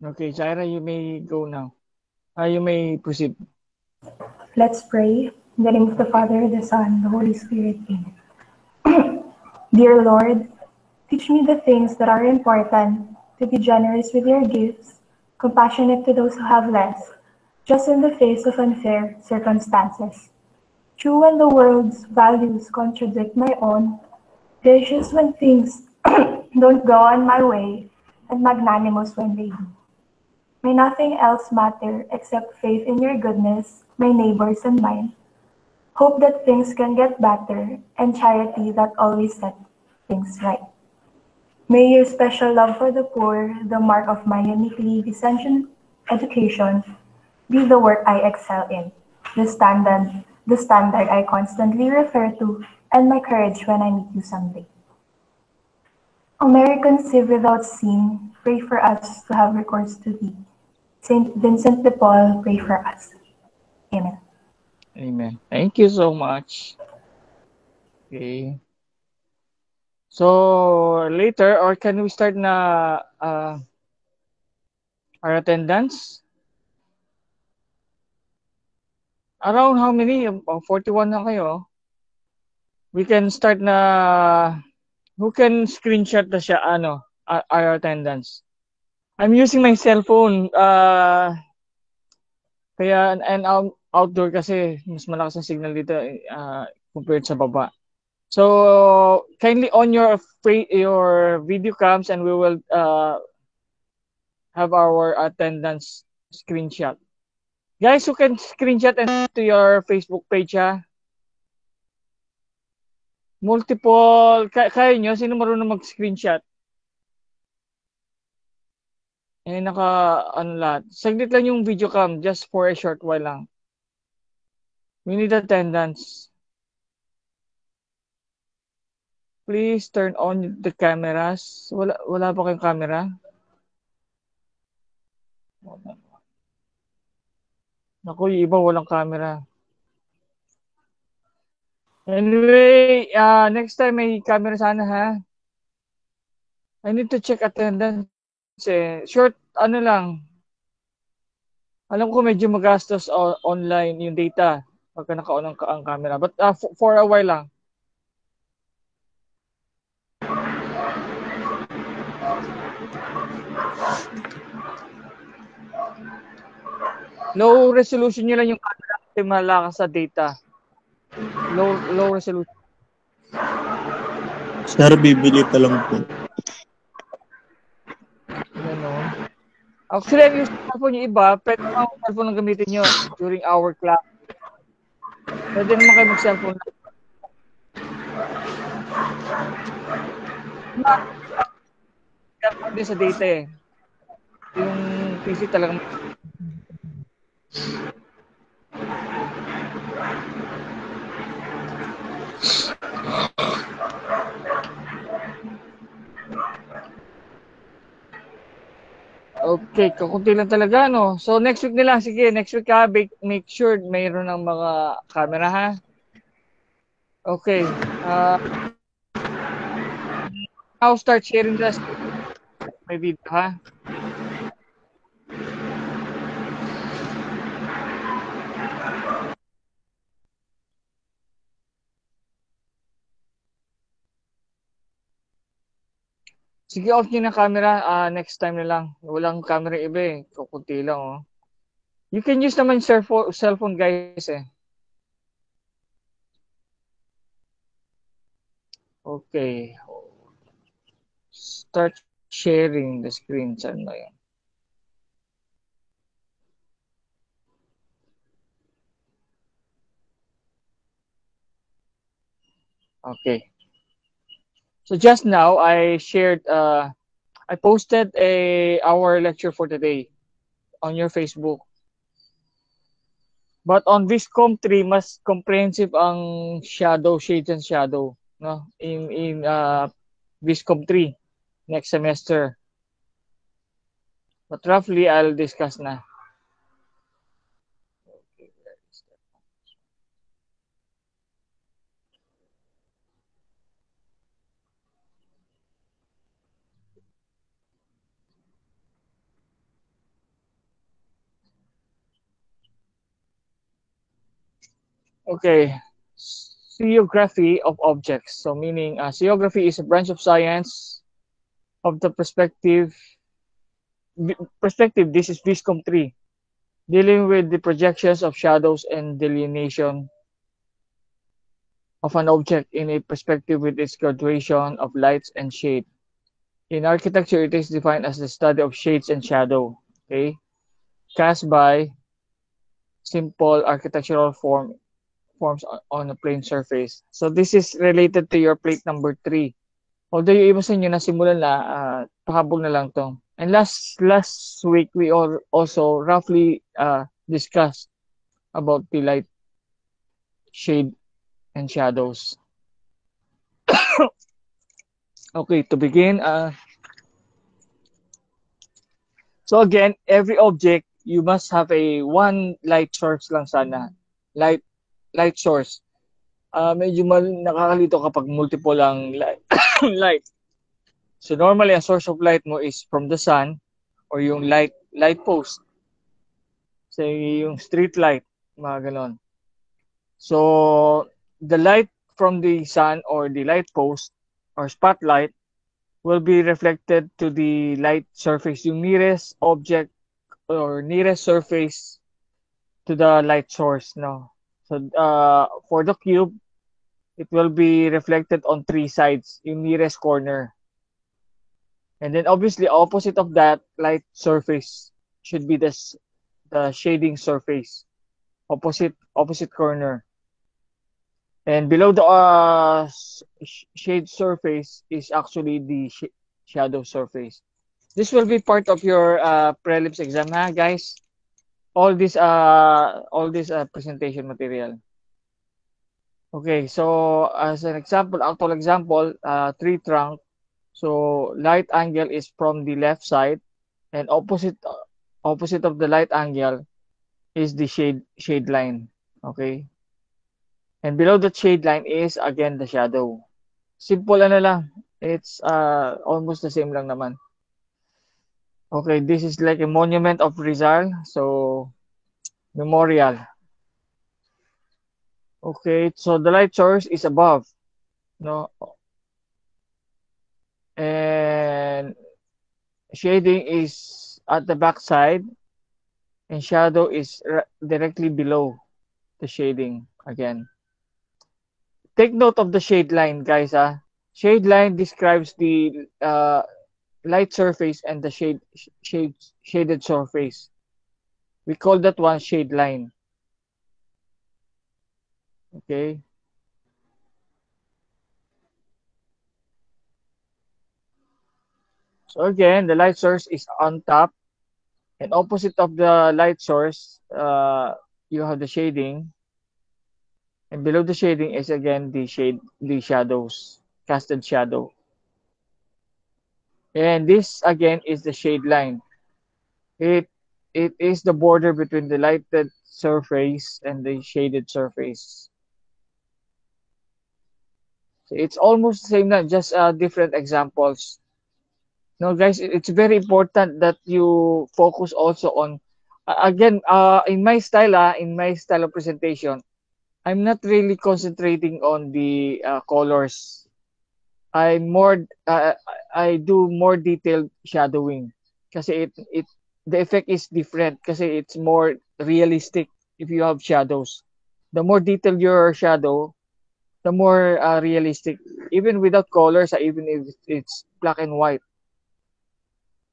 Okay, Jaira, you may go now. You may proceed. Let's pray. In the name of the Father, the Son, the Holy Spirit. Amen. Dear Lord, teach me the things that are important, to be generous with your gifts, compassionate to those who have less, just in the face of unfair circumstances. True when the world's values contradict my own, gracious when things don't go on my way, and magnanimous when they do. May nothing else matter except faith in your goodness, my neighbors and mine, hope that things can get better, and charity that always sets things right. May your special love for the poor, the mark of my uniquely descension education, be the work I excel in, the standard I constantly refer to, and my courage when I meet you someday. Americans live without sin, pray for us to have recourse to thee. Saint Vincent de Paul, pray for us. Amen. Amen. Thank you so much. Okay. So later, or can we start na our attendance? Around how many? 41 na kayo. We can start na. Who can screenshot na siya our attendance? I'm using my cell phone. Kaya and outdoor kasi mas malakas ang signal dito compared sa baba. So kindly on your video cams and we will have our attendance screenshot. Guys who can screenshot into your Facebook page ha. Multiple kaya nyo sino marunong mag-screenshot? Lahat. Saglit lang yung video cam just for a short while lang. We need attendance. Please turn on the cameras. Wala pa kayong camera? Naku, yung iba walang camera. Anyway, next time may camera sana ha. I need to check attendance Short, lang. Alam ko medyo magastos online yung data pagka naka-on ang camera. But for a while lang. Low resolution nyo lang yung camera kasi malakas sa data. Low resolution. Sir, bibili pa lang po. Ganon. Actually, I'm using cellphone yung iba. Pwede naman ang cellphone ang gamitin nyo during our class. Pwede naman kayo mag-cellphone. Cellphone din sa data eh. Yung PC talagang okay, kakunti lang talaga, no? So, next week nila. Sige, next week ha, make sure mayroon ng mga camera, ha? Okay. Now, start sharing the my video, ha? Sige, off nyo na camera. Next time na lang. Walang camera iba eh. Kukunti lang, oh. You can use naman cellphone, guys, eh. Okay. Start sharing the screen. Saan ba yan? Okay. So just now, I posted our lecture for today on your Facebook. But on Viscom 3, mas comprehensive ang shades and shadow, no? In Viscom 3 next semester. But roughly, I'll discuss na. Okay. Seeography of objects. So meaning seeography is a branch of science of the perspective. This is VISCOM 3, dealing with the projections of shadows and delineation of an object in a perspective with its graduation of lights and shade. In architecture, it is defined as the study of shades and shadow, okay, cast by simple architectural forms on a plane surface. So this is related to your plate number 3. Although yung iba sa inyo nasimulan na, pahabol na lang to. And last week, we also roughly discussed about the light, shade, and shadows. Okay, to begin, so again, every object, you must have a one light source lang sana. Light source. Medyo nakakalito kapag multiple ang light. light. So normally, a source of light mo is from the sun or yung light post. Say yung street light, mga ganon. So the light from the sun or the light post or spotlight will be reflected to the light surface, yung nearest object or nearest surface to the light source, no? So for the cube, it will be reflected on 3 sides, yung nearest corner. And then obviously opposite of that light surface should be the shading surface, opposite corner. And below the shade surface is actually the shadow surface. This will be part of your prelims exam, ha, guys. All this presentation material. Okay, so as an example, actual example, tree trunk. So light angle is from the left side, and opposite of the light angle is the shade line. Okay, and below the shade line is again the shadow. Simple ano lang. It's almost the same lang naman. Okay, this is like a monument of Rizal. So memorial. Okay, so the light source is above, no, and shading is at the back side, and shadow is directly below the shading again. Take note of the shade line, guys. Shade line describes the light surface and the shaded surface. We call that one shade line. Okay. So again, the light source is on top, and opposite of the light source, you have the shading, and below the shading is again the shadows, casted shadow. And this again is the shade line. It is the border between the lighted surface and the shaded surface. So it's almost the same, not just different examples. No, guys, it's very important that you focus also on, again, in my style of presentation, I'm not really concentrating on the colors. I do more detailed shadowing kasi the effect is different kasi it's more realistic if you have shadows. The more detailed your shadow, the more realistic, even without colors, even if it's black and white.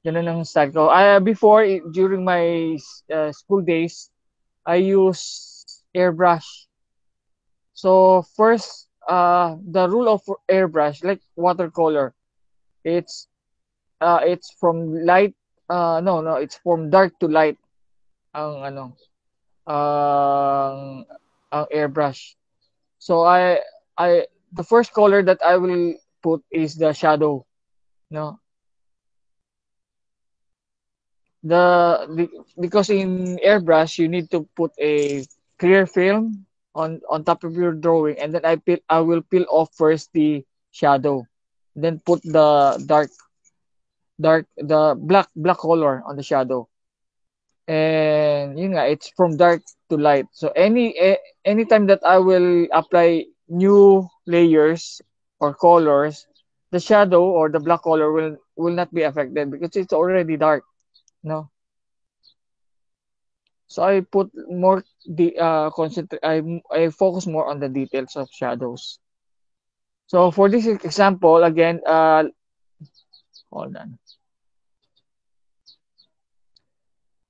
Ganun ang style ko. Before, during my school days, I use airbrush. So first, the rule of airbrush, like watercolor, it's from light. No, it's from dark to light. Ang ang airbrush. So the first color that I will put is the shadow. No, because in airbrush you need to put a clear film on top of your drawing, and then I will peel off first the shadow, then put the dark the black color on the shadow. And yun nga, it's from dark to light. So anytime that I will apply new layers or colors, the shadow or the black color will not be affected because it's already dark, no? So I put more the concentrate I focus more on the details of shadows. So for this example again, hold on.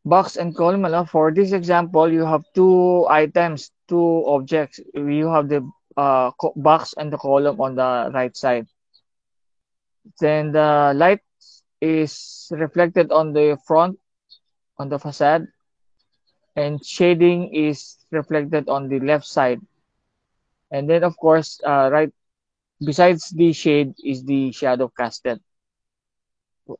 Box and column. For this example, you have two items, two objects. You have the box and the column on the right side. Then the light is reflected on the front, on the facade, and shading is reflected on the left side. And then, of course, right besides the shade is the shadow casted.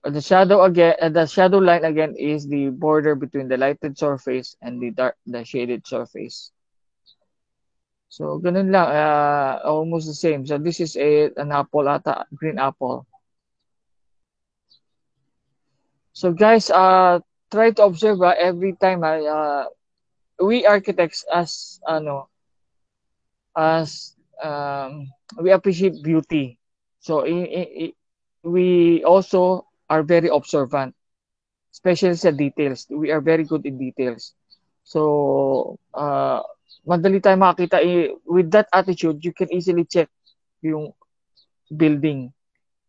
The shadow line again is the border between the lighted surface and the shaded surface. So ganun lang, almost the same. So this is an apple ata, green apple. So guys, try to observe every time we architects as we appreciate beauty. So we also are very observant, especially sa details. We are very good in details. So madali tayo makakita with that attitude, you can easily check yung building,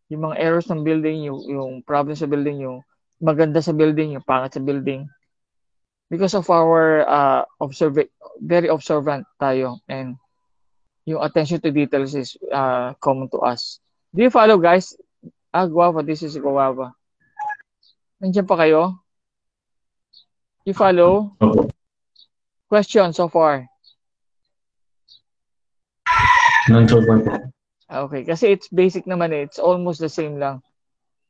yung mga errors ng building, yung problems sa building, yung maganda sa building, yung pangit sa building. Because of our very observant tayo, and yung attention to details is common to us. Do you follow, guys? Guava, this is Guava. Nandiyan pa kayo? You follow? Question so far? None so far. Okay, kasi it's basic naman it's almost the same lang.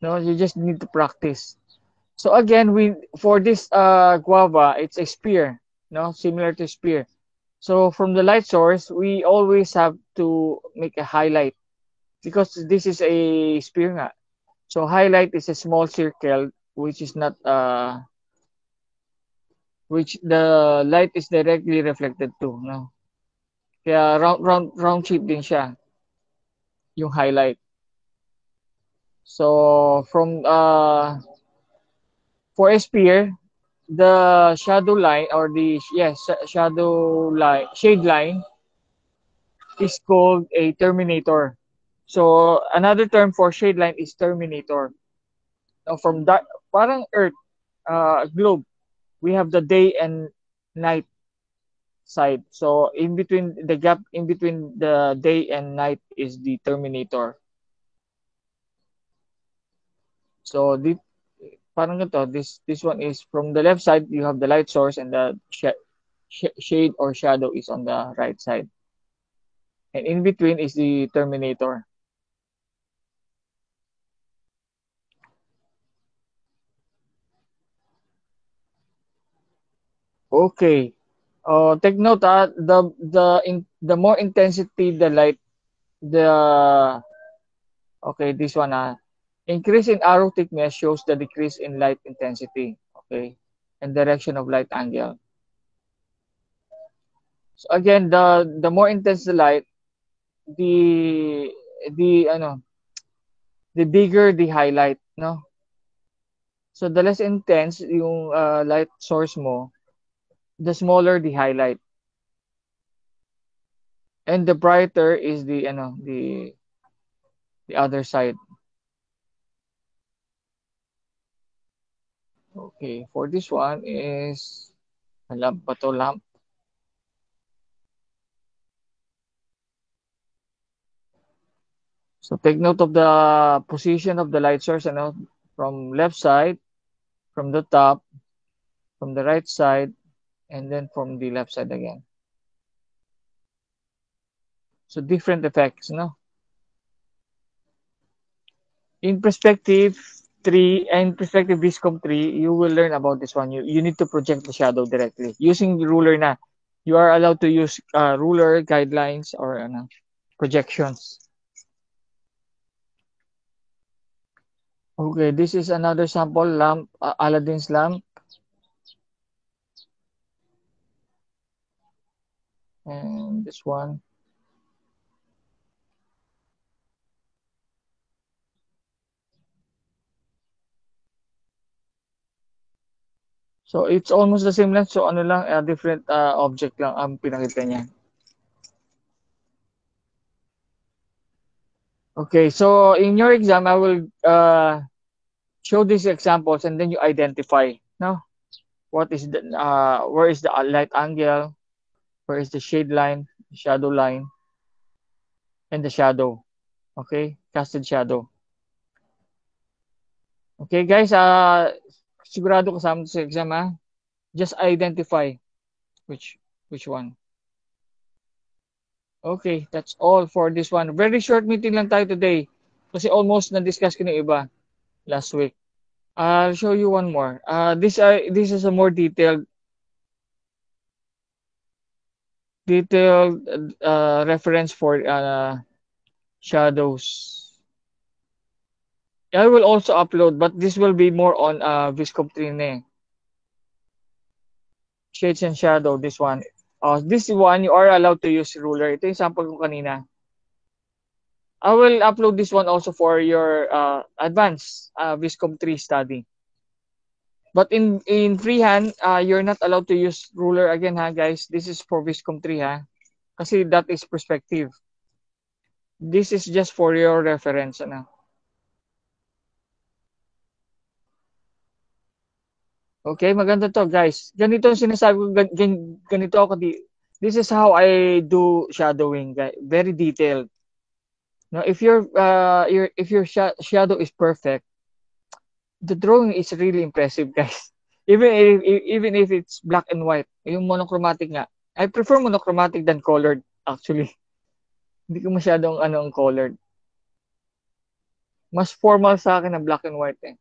No, you just need to practice. So again, for this guava, it's a spear, no, similar to spear. So from the light source, we always have to make a highlight because this is a spear nga. So highlight is a small circle which is not which the light is directly reflected to, no. Kaya round shape din siya yung highlight. So from for a spear, the shadow line or the shadow line, shade line is called a terminator. So another term for shade line is terminator. Now from that, parang Earth, globe, we have the day and night side. So in between the gap in between the day and night is the terminator. So parang ito, this one is from the left side, you have the light source, and the shade or shadow is on the right side. And in between is the terminator. Okay. Take note, the more intensity the light, okay, this one, increase in arrow thickness shows the decrease in light intensity, okay, and direction of light angle. So again, the more intense the light, the the bigger the highlight, no? So the less intense yung light source mo, the smaller the highlight. And the brighter is the other side. Okay, for this one is lamp ba to, lamp? So take note of the position of the light source, from left side, from the top, from the right side, and then from the left side again. So different effects, no? In perspective 3 and perspective Viscom 3, you will learn about this one. You need to project the shadow directly using the ruler na. You are allowed to use ruler guidelines or projections. Okay, this is another sample lamp, Aladdin's lamp. And this one. So it's almost the same length. So ano lang, different object lang ang pinakita niya. Okay, so in your exam, I will show these examples and then you identify. No, what is the where is the light angle, where is the shade line, shadow line, and the shadow. Okay, casted shadow. Okay, guys, sigurado kasama sa exam ha. Just identify which one. Okay, that's all for this one. Very short meeting lang tayo today kasi almost na-discuss ko na iba last week. I'll show you one more. This is a more detailed reference for shadows. I will also upload, but this will be more on Viscoptrine. Shades and shadow, this one. This one, you are allowed to use ruler. Ito yung sample ko kanina. I will upload this one also for your advanced Viscom 3 study. But in freehand, you're not allowed to use ruler again, ha, guys. This is for Viscom 3, ha. Kasi that is perspective. This is just for your reference, ano. Okay, maganda to, guys. Ganito ang sinasabi ko, ganito ako. This is how I do shadowing, guys. Very detailed. Now, if your shadow is perfect, the drawing is really impressive, guys. Even if it's black and white, yung monochromatic nga. I prefer monochromatic than colored, actually. Hindi ko masyadong ang colored. Mas formal sa akin ang black and white eh.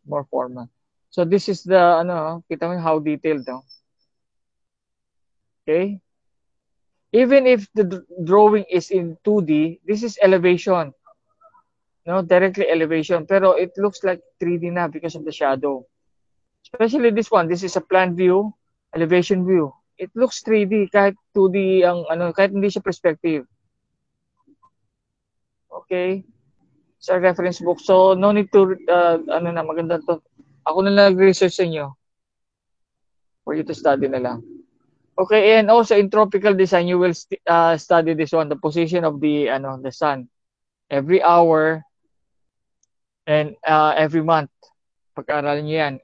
More formal. So this is the kita mo how detailed no? Okay? Even if the drawing is in 2D, this is elevation. No, directly elevation, pero it looks like 3D na because of the shadow. Especially this one, this is a plan view, elevation view. It looks 3D kahit 2D ang kahit hindi siya perspective. Okay? Sa reference book. So no need to maganda to. Ako na nag-research sa inyo for you to study na lang. Okay, and also in tropical design you will study this one, the position of the sun every hour and every month. Pag-aralan niyo yan.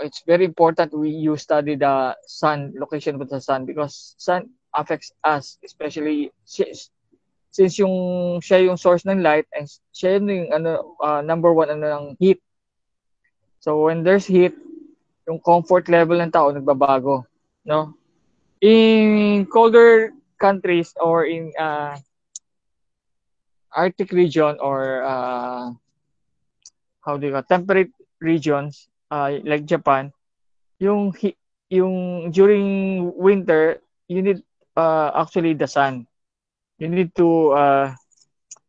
It's very important you study the sun, location of the sun, because sun affects us, especially since siya yung source ng light and siya yung number one ng heat. So when there's heat, yung comfort level ng tao nagbabago, no? In colder countries or in Arctic region or temperate regions like Japan, yung during winter you need actually the sun. You need to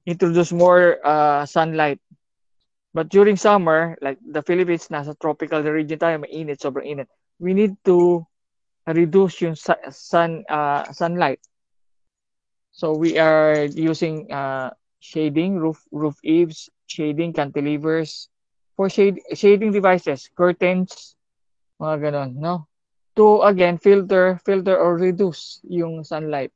introduce more sunlight. But during summer, like the Philippines, nasa tropical region tayo, mainit, sobrang init. We need to reduce yung sunlight. So we are using shading, roof eaves, shading, cantilevers, for shading devices, curtains, mga ganon, no? To again filter or reduce yung sunlight.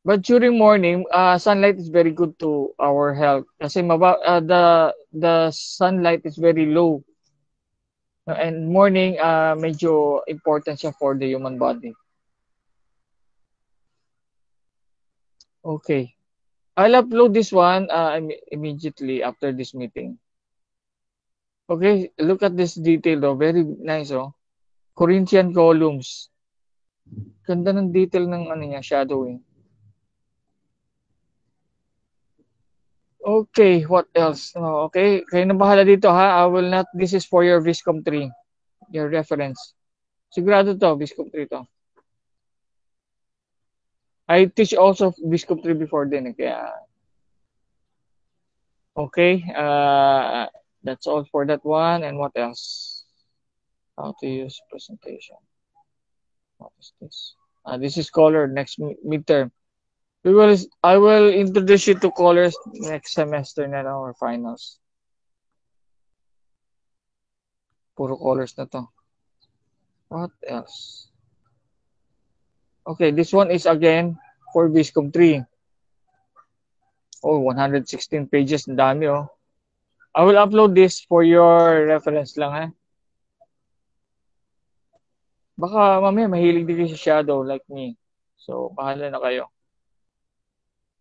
But during morning, sunlight is very good to our health kasi the sunlight is very low. And morning, medyo important siya for the human body. Okay. I'll upload this one immediately after this meeting. Okay, look at this detail though. Very nice, oh. Corinthian columns. Ganda ng detail ng niya, shadowing. Okay, what else? Okay, kayo na bahala dito ha. I will not, this is for your Viscom 3. Your reference. Sigurado to, Viscom 3 to. I teach also Viscom 3 before din. Kaya, okay, That's all for that one. And what else? How to use presentation. What is this? This is color next midterm. I will introduce you to colors next semester na lang or finals. Puro colors na to. What else? Okay, this one is again for Viscom 3. Oh, 116 pages. Ang dami oh. I will upload this for your reference lang ha. Baka mamaya mahilig din kayo sa shadow like me. So, bahala na kayo.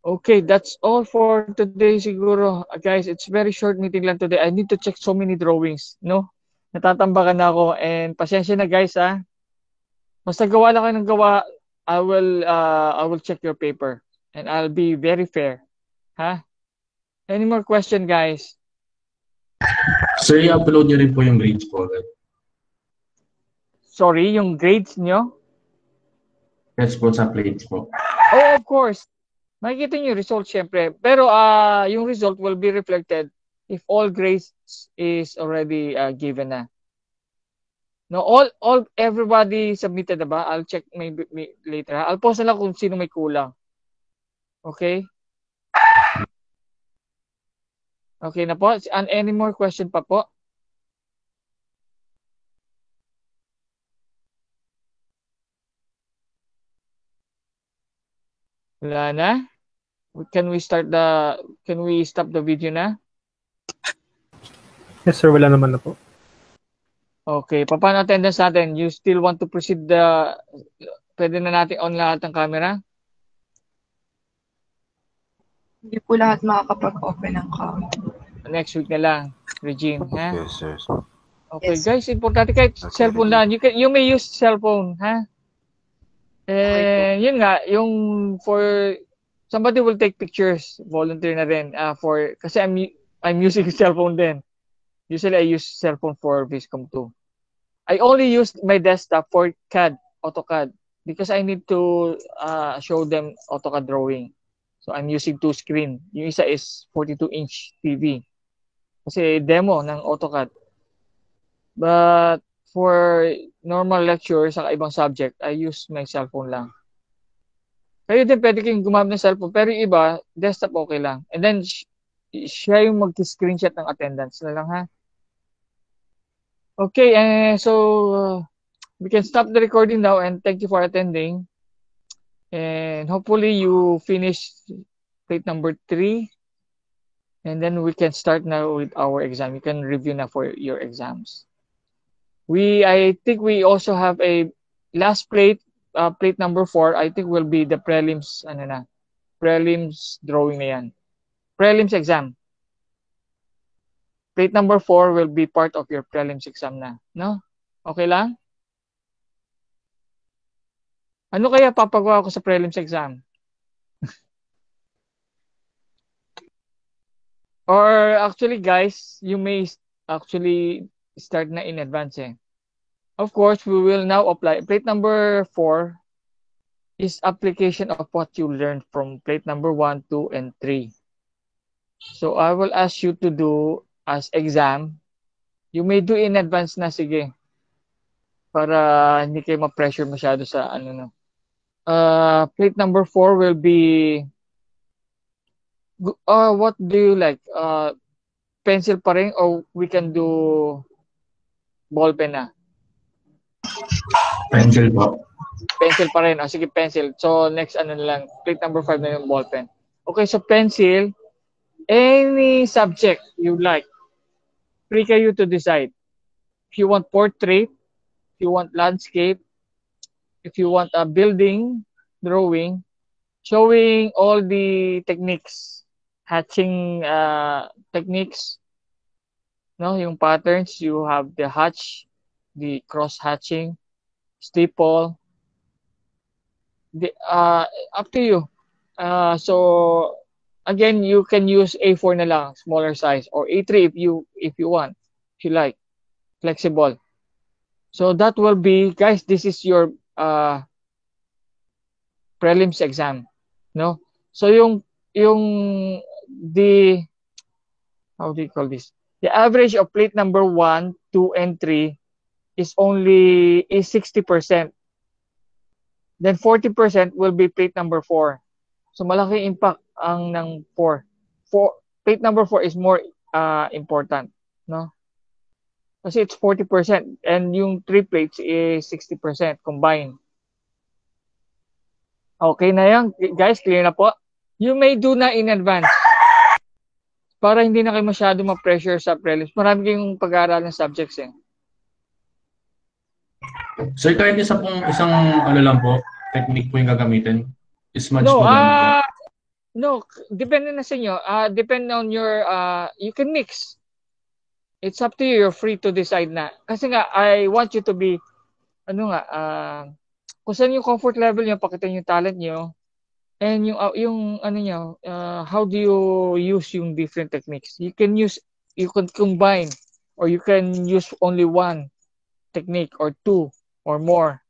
Okay, that's all for today siguro. Guys, it's very short meeting lang today. I need to check so many drawings, no? Natatambakan na ako and pasensya na guys ha. Basta gawa lang kayo ng gawa, I will check your paper and I'll be very fair. Ha? Any more question guys? Sir, i-upload nyo rin po yung grades po. Sorry, yung grades nyo? Yes po, sa plates po. Oh, of course. Makikita nyo yung result syempre. Pero yung result will be reflected if all grades is already given na. No, everybody submitted na ba? I'll check maybe later. I'll post na lang kung sino may kulang. Okay? Okay na po. And any more question pa po? Wala na? Can we stop the video na? Yes, sir. Wala naman na po. Okay. Paano attendance natin? You still want to proceed pwede na natin on lahat ng camera? Hindi po lahat makakapag-open ng cam. Next week na lang, regime. Ha? Yes, sir. Okay, Yes. guys, importante kahit cellphone lang. You may use cellphone, ha? Yun nga, yung for somebody will take pictures, volunteer na rin kasi I'm using cellphone din. Usually I use cellphone for Viscom 2. I only use my desktop for AutoCAD because I need to show them AutoCAD drawing. So I'm using 2 screen. Yung isa is 42-inch TV. Kasi demo ng AutoCAD. But for normal lecture sa ibang subject, I use my cellphone lang. Kayo din pwede kayong gumamit ng cellphone, pero yung iba, desktop okay lang. And then, siya yung mag-screenshot ng attendance na lang ha. Okay, so we can stop the recording now and thank you for attending. And hopefully you finish plate number 3. And then we can start now with our exam. You can review now for your exams. I think we also have a last plate, plate number 4. I think will be the prelims, prelims drawing na yan. Prelims exam. Plate number 4 will be part of your prelims exam na. No? Okay lang? Ano kaya papagawa ko sa prelims exam? Or actually guys, you may actually start na in advance eh. Of course, we will now apply. Plate number 4 is application of what you learned from plate number 1, 2, and 3. So I will ask you to do as exam. You may do in advance na, sige. Para hindi kayo ma-pressure masyado sa plate number 4 will be what do you like? Pencil pa rin or we can do ball pen na? Pencil po. Pencil pa rin. Sige, pencil. So, next lang. Plate number 5 na yung ball pen. Okay, so pencil. Any subject you like. Free kayo to decide. If you want portrait, if you want landscape, if you want a building, drawing, showing all the techniques, hatching techniques, no, yung patterns, you have the hatch, the cross hatching, staple, up to you. So again, you can use A4 na lang, smaller size, or A3 if you want, if you like, flexible. So that will be, guys, this is your prelims exam, no? So yung how do you call this? The average of plate number 1, 2, and 3 is 60%. Then 40% will be plate number 4. So malaki impact ang ng 4. Plate number 4 is more important, no? Kasi it's 40% and yung 3 plates is 60% combined. Okay na yan, guys, clear na po. You may do na in advance para hindi na kayo masyado ma-pressure sa prelims. Marami kayong pag-aaral ng subjects eh. Sir, kahit isang ano lang po, technique po yung gagamitin. Smudge No, po ganun po. no, depende na sa inyo. Depend on your, you can mix. It's up to you. You're free to decide na. Kasi nga, I want you to be, kung saan yung comfort level nyo, pakita yung talent nyo, and yung ano nyo, how do you use yung different techniques? You can combine, or you can use only one technique, or two, or more.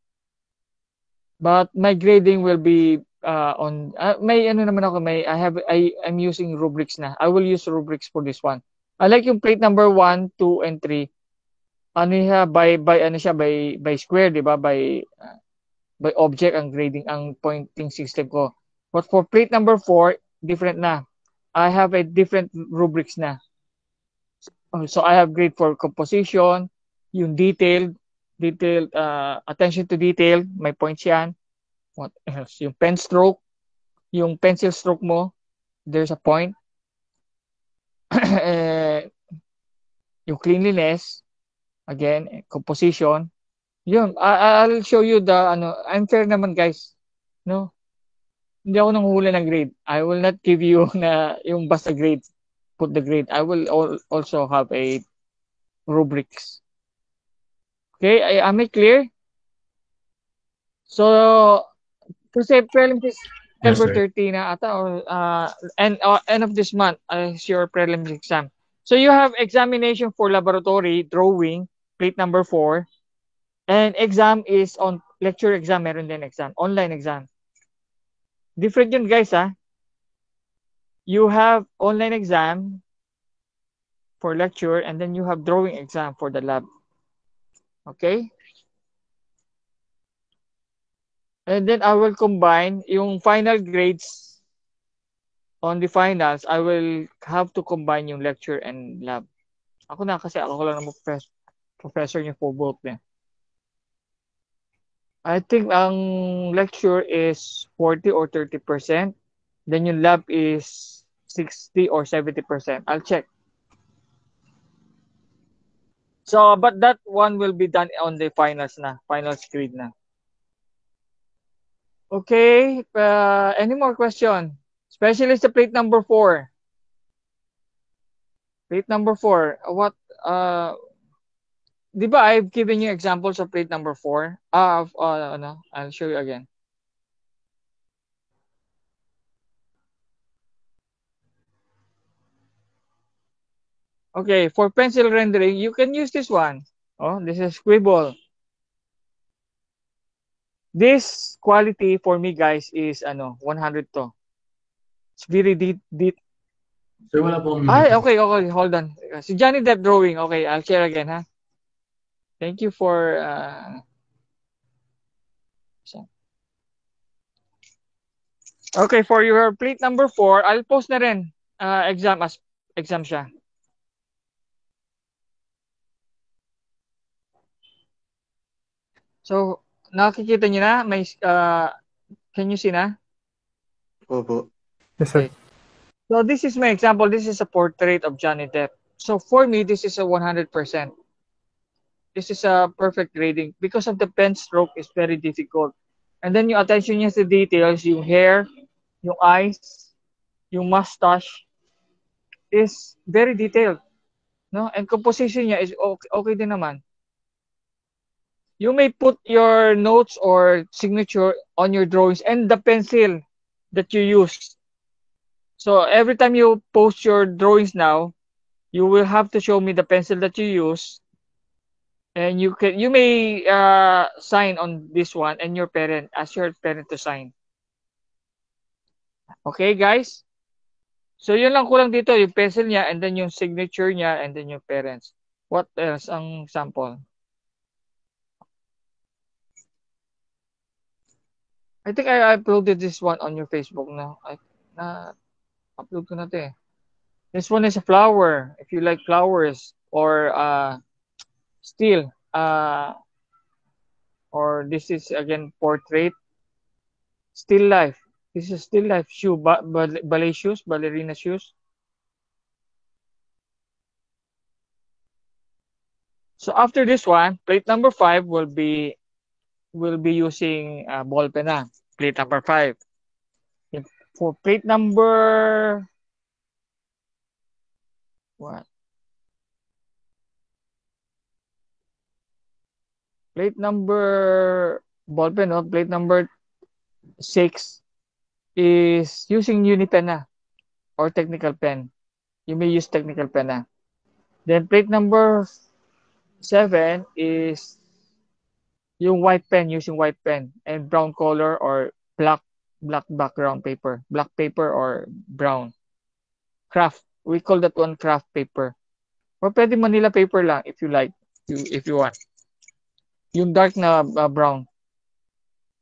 But my grading will be on may ano naman ako, I'm using rubrics na. I will use rubrics for this one. I like yung plate number 1, 2 and 3. Ano siya by square, 'di ba? By object ang grading, ang pointing system ko. But for plate number 4, different na. I have a different rubrics na. So I have grade for composition, yung detailed attention to detail, may points yan. What else? Yung pen stroke, yung pencil stroke mo, there's a point. Yung cleanliness, again, composition. Yun, I'll show you I'm fair naman, guys. No? Hindi ako nanguhula ng grade. I will not give you na yung basta grade. Put the grade. I will also have a rubrics. Okay, am I clear? So, kasi prelims is September 30 na ata, or end of this month is your prelims exam. So you have examination for laboratory, drawing, plate number 4, and exam is on lecture exam, meron din exam, online exam. Different yun, guys, ha? You have online exam for lecture, and then you have drawing exam for the lab. Okay? And then I will combine yung final grades on the finals. I will have to combine yung lecture and lab. Ako lang naman professor niyo for both eh. I think ang lecture is 40 or 30%. Then yung lab is 60 or 70%. I'll check. So, but that one will be done on the finals na. Finals grade na. Okay. Any more question? Especially sa plate number 4. Plate number 4. What, di ba I've given you examples of plate number 4? I'll show you again. Okay, for pencil rendering, you can use this one. Oh, this is scribble. This quality for me, guys, is 100 to. It's very deep. Sir, wala po. Okay, hold on. Si Johnny Depp drawing. Okay, I'll share again, ha? Thank you for okay, for your plate number 4, I'll post na rin exam siya. So, nakikita niyo na? Can you see na? Opo. Yes, sir. Okay. So, this is my example. This is a portrait of Johnny Depp. So, for me, this is a 100%. This is a perfect grading. Because of the pen stroke is very difficult. And then yung attention niya sa details, yung hair, yung eyes, yung mustache is very detailed. No? And composition niya is okay din naman. You may put your notes or signature on your drawings and the pencil that you use. So every time you post your drawings now, you will have to show me the pencil that you use, and you may sign on this one, and ask your parent to sign. Okay, guys? So, yun lang kulang dito, yung pencil niya, and then yung signature niya, and then yung parents. What else ang sample? I think I uploaded this one on your Facebook na. Na-upload ko na ito eh. This one is a flower. If you like flowers or still, or this is again portrait, still life. This is still life shoe, ballet shoes, ballerina shoes. So after this one, plate number 5 will be using ball pen na. Plate number 5. For plate number what? Plate number ball pen, no? Plate number 6 is using Unipen na or technical pen. You may use technical pen na. Then plate number 7 is yung white pen, using white pen and brown color or black background paper, black paper or brown. Craft. We call that one craft paper. Or pwede Manila paper lang if you like, if you want. Yung dark na brown.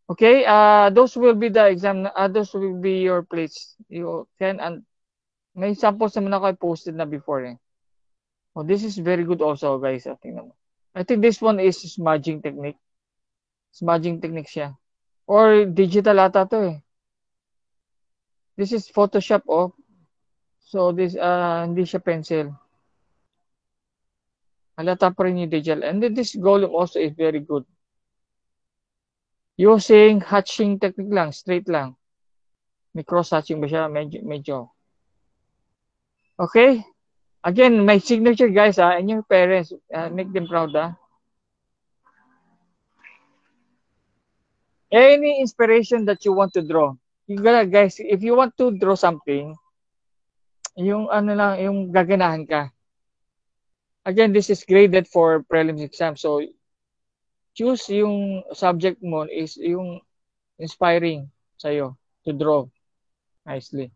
Okay, those will be the exam. Those will be your plates. You can, and may samples naman ako posted na before eh. Oh, this is very good also, guys. I think this one is smudging technique. Smudging technique siya. Or digital ata to eh. This is Photoshop oh. So this hindi siya pencil. Halata pa rin yung digital. And then this Golem also is very good. Using hatching technique lang, straight lang. May cross hatching ba siya? Medyo. Okay? Again, my signature guys and your parents, make them proud Any inspiration that you want to draw. You gotta guys, if you want to draw something, yung lang, yung gaganahan ka. Again, this is graded for prelims exam. So, choose yung subject mo is yung inspiring sa'yo to draw nicely.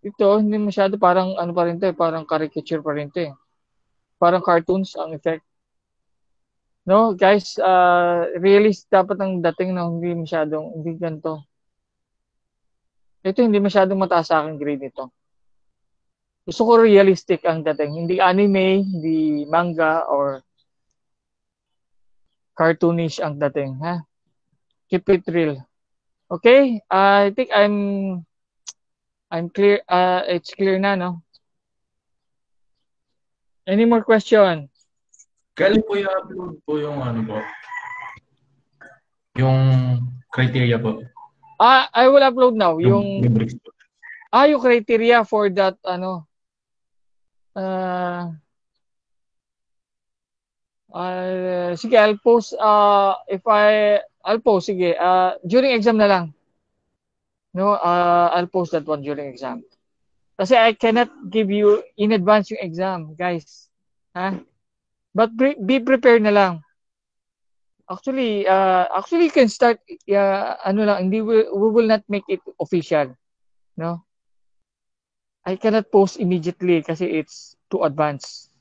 Ito, hindi masyado parang pa rin to eh, parang caricature pa rin to eh. Parang cartoons ang effect. No, guys, realist dapat ang dating na hindi ganito. Ito hindi masyadong mataas sa akin grade nito. Gusto ko realistic ang dating, hindi anime, hindi manga or cartoonish ang dating, ha? Keep it real. Okay? I think I'm clear, it's clear na, no? Any more question? Kailan po i-upload po yung po? Yung criteria po. I will upload now Yung yung criteria for that sige, I'll post I'll post sige during exam na lang. No, I'll post that one during exam. Kasi I cannot give you in advance yung exam, guys. Ha? But be prepared na lang. Actually, you can start lang, we will not make it official. No? I cannot post immediately kasi it's too advanced.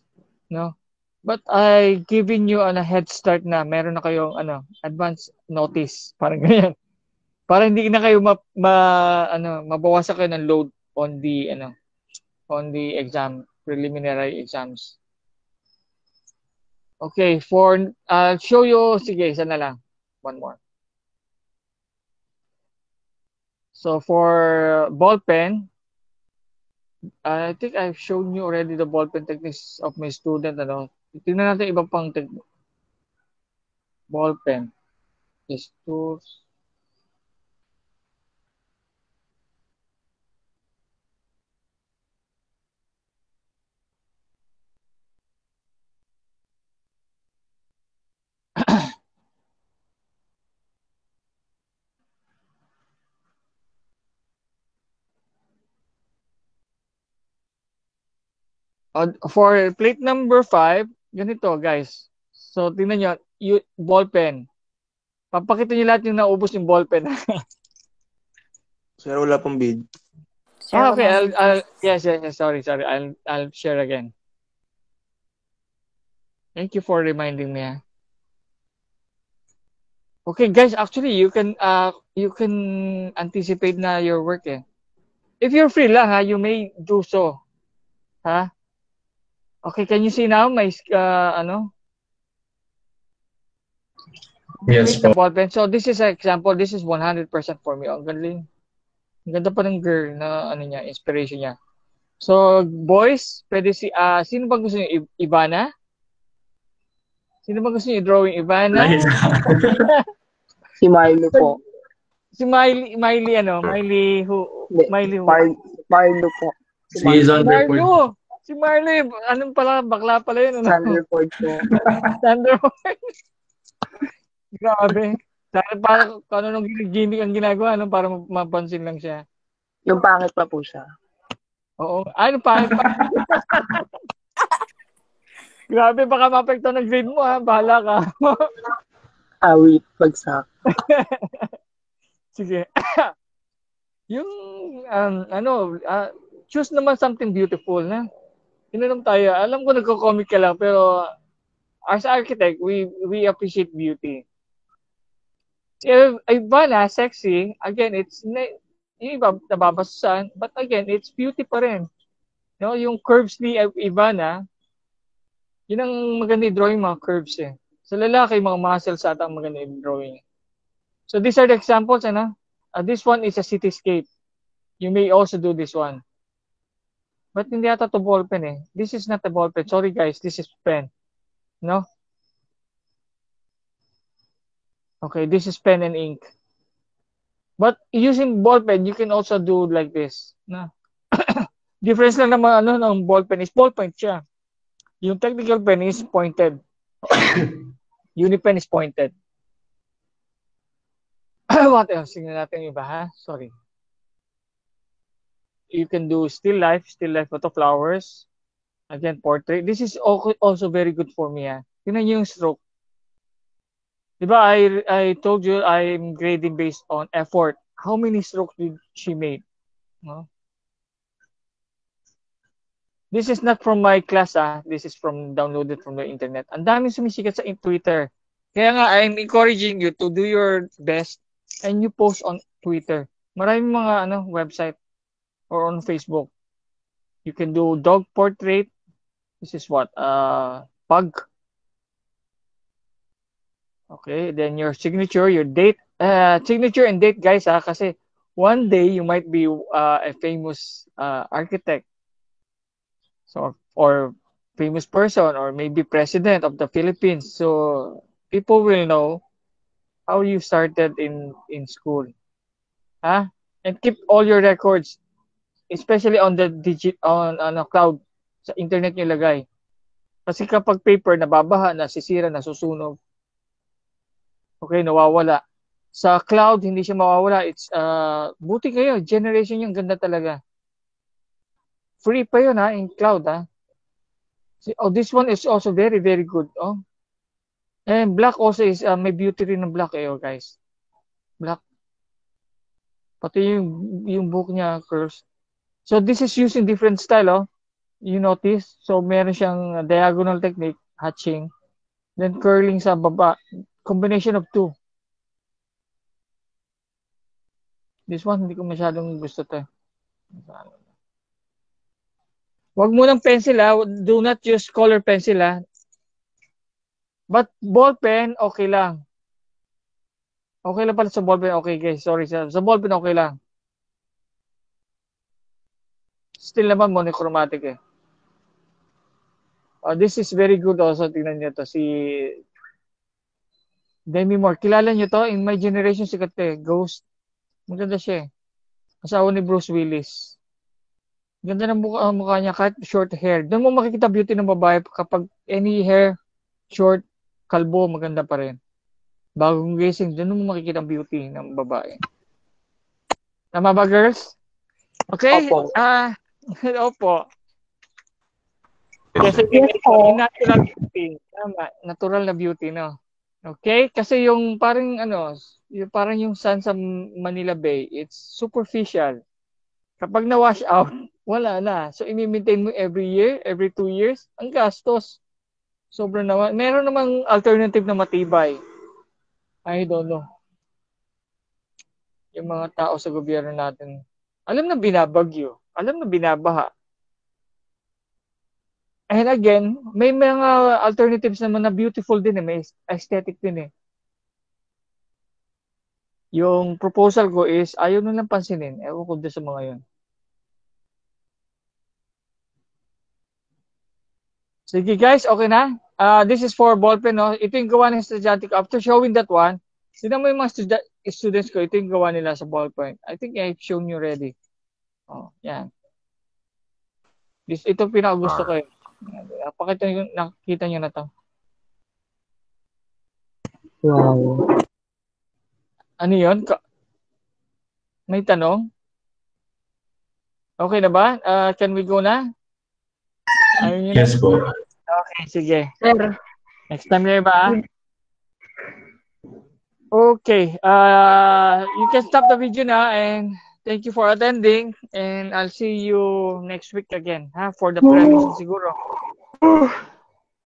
No? But I giving you a head start na meron na kayong advance notice, parang ganyan. Para hindi na kayo mabawasan kayo ng load on the exam, preliminary exams. Okay, I'll show you, sige, isa na lang. One more. So for ball pen, I think I've shown you already the ball pen techniques of my student. Tingnan natin ibang pang technique. Ball pen. These tools. For plate number 5, ganito guys. So tingnan nyo, ball pen. Papakita nyo lahat yung naubos yung ball pen. Sir, wala pong bid. Share ko Okay, na. yes, sorry. I'll share again. Thank you for reminding me. Okay, guys, actually you can anticipate na your work eh. If you're free lang you may do so. Ha? Okay, can you see now my Yes with the po. ball pen? So this is an example. This is 100% for me. Ang galing. Ang ganda pa ng girl na niya, inspiration niya. So, boys, pwede sino ba gusto niyo? Ivana? Sino ba gusto niyo drawing? Ivana? Nice. Si Milo po. Si Miley Hindi, Marlo po. Si Zonderford. Si Marley, anong pala, bakla pala yun. Sanderford po. Sanderford. Grabe. Dahil parang ano nung gimmick ang ginagawa, para mapansin lang siya. Yung pangit pa po siya. Oo. Ano pangit pa? Grabe, baka mapekto ng grade mo Bahala ka. Awit, bagsak. Sige. Yung, choose naman something beautiful na. Ininom tayo. Alam ko nagko-comic ka lang, pero as architect, we appreciate beauty. Ivana, sexy, again, yung iba nababasasan, but again, it's beauty pa rin. No, yung curves ni Ivana, yun ang maganda drawing mga curves eh. Sa lalaki, mga muscles ata ang maganda drawing. So these are the examples, this one is a cityscape. You may also do this one. But hindi ata to ball pen eh. This is not a ball pen. Sorry guys, this is pen. No? Okay, this is pen and ink. But using ball pen, you can also do like this. No? Difference lang naman ng ball pen is ballpoint siya. Yung technical pen is pointed. Unipen is pointed. What else? Tingnan natin yung iba Sorry. You can do still life photo flowers. Again, portrait. This is also very good for me. Tingnan yung stroke. Diba, I told you I'm grading based on effort. How many strokes did she make? No? This is not from my class. This is downloaded from the internet. Ang daming sumisikat sa Twitter. Kaya nga, I'm encouraging you to do your best and you post on Twitter. Maraming mga website or on Facebook. You can do dog portrait. This is what? Pug. Okay, then your signature, your date. Signature and date, guys, kasi one day you might be a famous architect. So, or famous person, or maybe president of the Philippines. So, people will know how you started in school. And keep all your records, especially on the cloud, sa internet nyo lagay. Kasi kapag paper, nababaha, nasisira, nasusunog. Okay, nawawala. Sa cloud, hindi siya mawawala. It's, buti kayo, generation yung ganda talaga. Free pa yun in cloud this one is also very, very good. And black also is, may beauty rin ng black guys. Black. Pati yung book niya, curves. So this is using different style, You notice? So meron siyang diagonal technique, hatching. Then curling sa baba. Combination of two. This one, hindi ko masyadong gusto to. Wag mo ng pencil Do not use color pencil But ball pen, okay lang. Okay lang pala sa ball pen. Okay guys, sorry. Sa ball pen, okay lang. Still naman monochromatic This is very good also. Tingnan niyo to. Si Demi Moore. Kilala niyo to? In my generation, sikat Ghost. Maganda siya Asawa ni Bruce Willis. Ganda ng mukha niya kahit short hair. Doon mo makikita beauty ng babae kapag any hair, short, kalbo, maganda pa rin. Bagong gising, doon mo makikita beauty ng babae. Tama ba, girls? Okay? Opo. Opo. Kasi natural beauty. Tama, natural na beauty, no? Okay? Kasi yung parang yung sun sa Manila Bay, it's superficial. Kapag na-wash out, wala na. So, i-maintain mo every year, every 2 years, ang gastos. Sobrang naman. Meron namang alternative na matibay. I don't know. Yung mga tao sa gobyerno natin, alam na binabagyo, alam na binabaha. And again, may mga alternatives naman na beautiful din may aesthetic din Yung proposal ko is, ayaw nilang pansinin. Ewan ko doon sa mga yun. Sige guys, okay na? This is for ballpen, no? Ito yung gawa ng estudyante ko. After showing that one, sino mo yung mga students ko, ito yung gawa nila sa ballpoint. I think I've shown you already. Oh, yan. Ito pinakagusto ko nakita nyo na to. Wow. Ano yun? May tanong? Okay na ba? Can we go na? Yes po. Okay, sige. Sir. Next time na ba? Okay. You can stop the video now and thank you for attending and I'll see you next week again for the premise siguro.